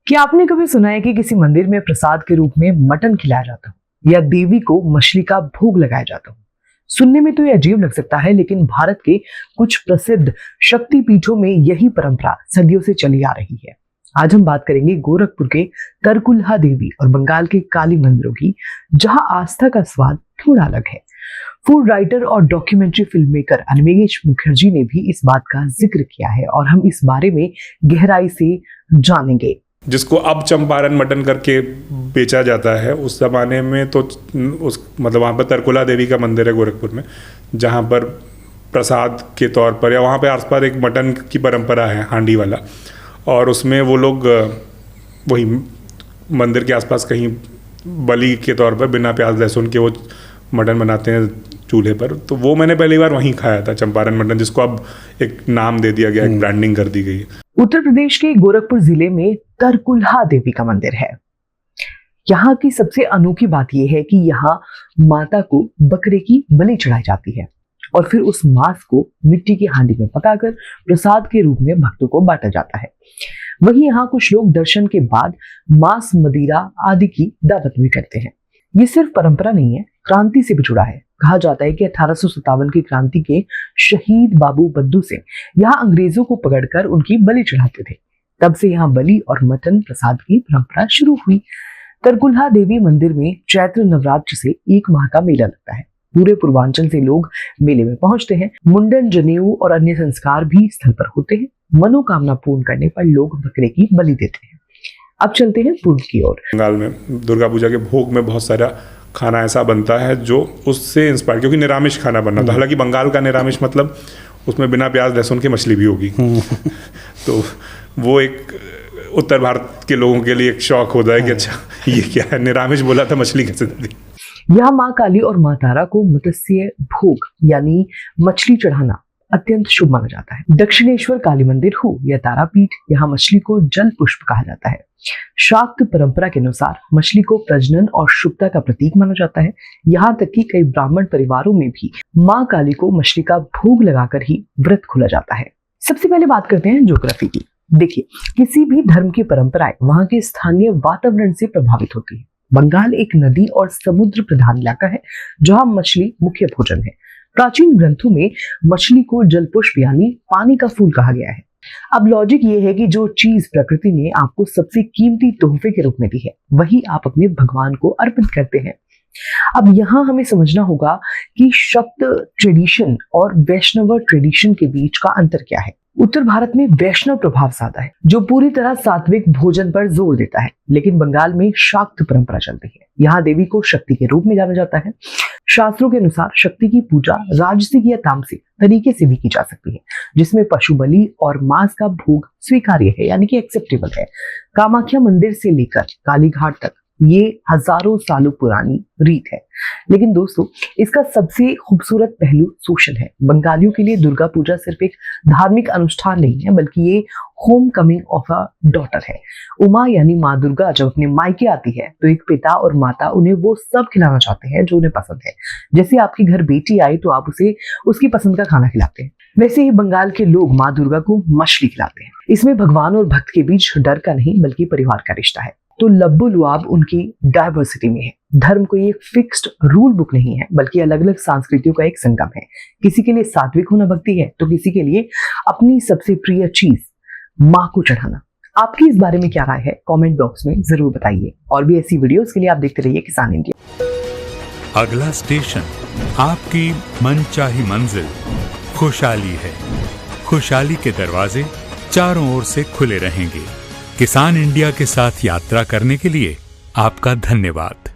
क्या आपने कभी सुना है कि किसी मंदिर में प्रसाद के रूप में मटन खिलाया जाता हो या देवी को मछली का भोग लगाया जाता हो? सुनने में तो ये अजीब लग सकता है, लेकिन भारत के कुछ प्रसिद्ध शक्तिपीठों में यही परंपरा सदियों से चली आ रही है। आज हम बात करेंगे गोरखपुर के तरकुलहा देवी और बंगाल के काली मंदिरों की, जहां आस्था का स्वाद थोड़ा अलग है। फूड राइटर और documentary film maker Animesh Mukherjee ने भी इस बात का जिक्र किया है और हम इस बारे में गहराई से जानेंगे। जिसको अब चंपारण मटन करके बेचा जाता है, उस जमाने में तो उस मतलब वहाँ पर तरकुलहा देवी का मंदिर है गोरखपुर में, जहाँ पर प्रसाद के तौर पर या वहाँ पे आसपास एक मटन की परंपरा है हांडी वाला, और उसमें वो लोग वही मंदिर के आसपास कहीं बलि के तौर पर बिना प्याज लहसुन के वो मटन बनाते हैं चूल्हे पर। तो वो मैंने पहली बार वहीं खाया था, चंपारण मटन, जिसको अब एक नाम दे दिया गया, एक ब्रांडिंग कर दी गई है। उत्तर प्रदेश के गोरखपुर जिले में तरकुलहा देवी का मंदिर है। यहाँ की सबसे अनोखी बात यह है कि यहाँ माता को बकरे की बलि चढ़ाई जाती है और फिर उस मांस को मिट्टी की हांडी में पकाकर प्रसाद के रूप में भक्तों को बांटा जाता है। वहीं यहाँ कुछ लोग दर्शन के बाद मांस, मदिरा आदि की दावत भी करते हैं। ये सिर्फ परंपरा नहीं है, क्रांति से भी जुड़ा है। कहा जाता है कि 1857 की क्रांति के शहीद बाबू बद्दू से यहाँ अंग्रेजों को पकड़कर उनकी बलि चढ़ाते थे। तब से यहाँ बलि और मटन प्रसाद की परंपरा शुरू हुई। तरकुलहा देवी मंदिर में चैत्र नवरात्र से 1 माह का मेला लगता है। पूरे पूर्वांचल से लोग मेले में पहुंचते हैं। मुंडन, जनेऊ और अन्य संस्कार भी स्थल पर होते हैं। मनोकामना पूर्ण करने पर लोग बकरे की बलि देते हैं। अब चलते हैं पूर्व की ओर। बंगाल में दुर्गा पूजा के भोग में बहुत सारा खाना ऐसा बनता है जो उससे इंस्पायर, क्योंकि निरामिष खाना बनना था। हालांकि बंगाल का निरामिष मतलब उसमें बिना प्याज लहसुन की मछली भी होगी। तो वो एक उत्तर भारत के लोगों के लिए एक शौक होता है कि अच्छा ये क्या है, निरामिष बोला था, मछली कैसे दी। यहाँ माँ काली और माँ तारा को मत्स्य भोग यानी मछली चढ़ाना अत्यंत शुभ माना जाता है। दक्षिणेश्वर काली मंदिर हो या तारापीठ, यहाँ मछली को जल पुष्प कहा जाता है। शाक्त परंपरा के अनुसार मछली को प्रजनन और शुभता का प्रतीक माना जाता है। यहाँ तक कि कई ब्राह्मण परिवारों में भी माँ काली को मछली का भोग लगाकर ही व्रत खोला जाता है। सबसे पहले बात करते हैं ज्योग्राफी की। देखिए, किसी भी धर्म की परंपराएं वहाँ के स्थानीय वातावरण से प्रभावित होती है। बंगाल एक नदी और समुद्र प्रधान इलाका है, जहाँ मछली मुख्य भोजन है। प्राचीन ग्रंथों में मछली को जलपुष्प यानी पानी का फूल कहा गया है। अब लॉजिक ये है कि जो चीज प्रकृति ने आपको सबसे कीमती तोहफे के रूप में दी है, वही आप अपने भगवान को अर्पित करते हैं। अब यहाँ हमें समझना होगा कि शक्त ट्रेडिशन और वैष्णव ट्रेडिशन के बीच का अंतर क्या है। उत्तर भारत में वैष्णव प्रभाव ज्यादा है, जो पूरी तरह सात्विक भोजन पर जोर देता है, लेकिन बंगाल में शाक्त परंपरा चलती है। यहाँ देवी को शक्ति के रूप में जाना जाता है। शास्त्रों के अनुसार शक्ति की पूजा राजसिक या तामसिक तरीके से भी की जा सकती है, जिसमें पशु बलि और मांस का भोग स्वीकार्य है, यानी कि एक्सेप्टेबल है। कामाख्या मंदिर से लेकर कालीघाट तक ये हजारों सालों पुरानी रीत है। लेकिन दोस्तों, इसका सबसे खूबसूरत पहलू सोशल है। बंगालियों के लिए दुर्गा पूजा सिर्फ एक धार्मिक अनुष्ठान नहीं है, बल्कि ये home coming of a daughter है। उमा यानी माँ दुर्गा जब अपने मायके आती है, तो एक पिता और माता उन्हें वो सब खिलाना चाहते हैं जो उन्हें पसंद है। जैसे आपके घर बेटी आई तो आप उसे उसकी पसंद का खाना खिलाते हैं, वैसे ही बंगाल के लोग माँ दुर्गा को मछली खिलाते हैं। इसमें भगवान और भक्त के बीच डर का नहीं, बल्कि परिवार का रिश्ता है। तो लब्बू लुआब उनकी डाइवर्सिटी में है। धर्म कोई एक फिक्स्ड रूल बुक नहीं है, बल्कि अलग अलग संस्कृतियों का एक संगम है। किसी के लिए सात्विक होना भक्ति है, तो किसी के लिए अपनी सबसे प्रिय चीज माँ को चढ़ाना। आपकी इस बारे में क्या राय है, कमेंट बॉक्स में जरूर बताइए। और भी ऐसी वीडियोस के लिए आप देखते रहिए किसान इंडिया। अगला स्टेशन आपकी मनचाही मंजिल खुशहाली है। खुशहाली के दरवाजे चारों ओर से खुले रहेंगे। किसान इंडिया के साथ यात्रा करने के लिए आपका धन्यवाद।